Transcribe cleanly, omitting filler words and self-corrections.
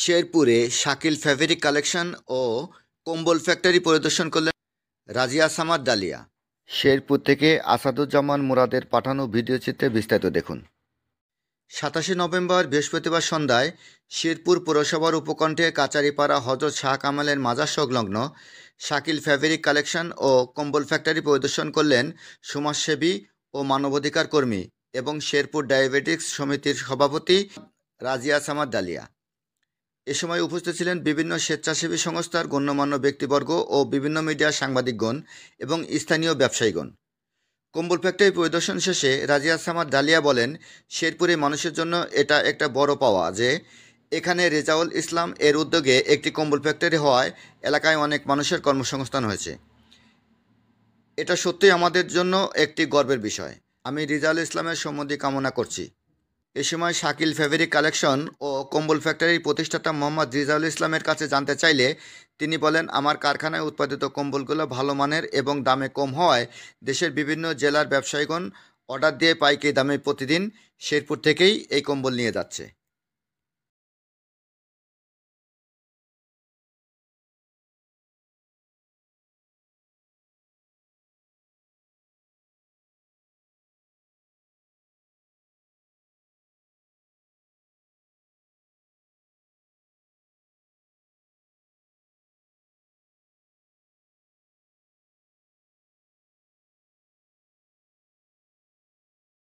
শেরপুরে Shakil fabric collection ও কম্বল factory পরিদর্শন করলেন রাজিয়া সামাদ ডালিয়া। শেরপুর থেকে আসাদুজ্জামান মুরাদের পাঠানো ভিডিও চিত্রে বিস্তারিত দেখুন। 27 নভেম্বর বৃহস্পতিবার সন্ধ্যায় শেরপুর পৌরসভার উপকণ্ঠে কাচারিপাড়া হযরত শাহ কামালের মাজার সংলগ্ন শাকিল ফ্যাব্রিক কালেকশন ও কম্বল ফ্যাক্টরি পরিদর্শন করলেন সমাজসেবী ও মানবাধিকার কর্মী এবং শেরপুর ডায়াবেটিক্স সমিতির সভাপতি রাজিয়া সামাদ ডালিয়া। এ সময় উপস্থিত ছিলেন বিভিন্ন স্বেচ্ছাসেবী সংস্থার গণ্যমান্য ব্যক্তিবর্গ ও বিভিন্ন মিডিয়ার সাংবাদিকগণ এবং স্থানীয় ব্যবসায়ীগণ। কম্বল ফ্যাক্টরি পরিদর্শন শেষে রাজিয়া সামাদ ডালিয়া বলেন, শেরপুরে মানুষের জন্য এটা একটা বড় পাওয়া যে এখানে রেজাউল ইসলাম এর উদ্যোগে একটি কম্বল ফ্যাক্টরি হওয়ায় এলাকায় অনেক মানুষের কর্মসংস্থান হয়েছে। এটা সত্যিই আমাদের জন্য একটি গর্বের বিষয়। আমি রেজাউল ইসলামের সম্মতি কামনা করছি। এ সময় শাকিল ফ্যাব্রিক কালেকশন ও কম্বল ফ্যাক্টরির প্রতিষ্ঠাতা মোহাম্মদ রেজাউল ইসলামের কাছে জানতে চাইলে তিনি বলেন, আমার কারখানায় উৎপাদিত কম্বলগুলো ভালো মানের এবং দামে কম হওয়ায় দেশের বিভিন্ন জেলার ব্যবসায়ীগণ অর্ডার দিয়ে পাইকারি দামে প্রতিদিন শেরপুর থেকেই এই কম্বল নিয়ে যাচ্ছে।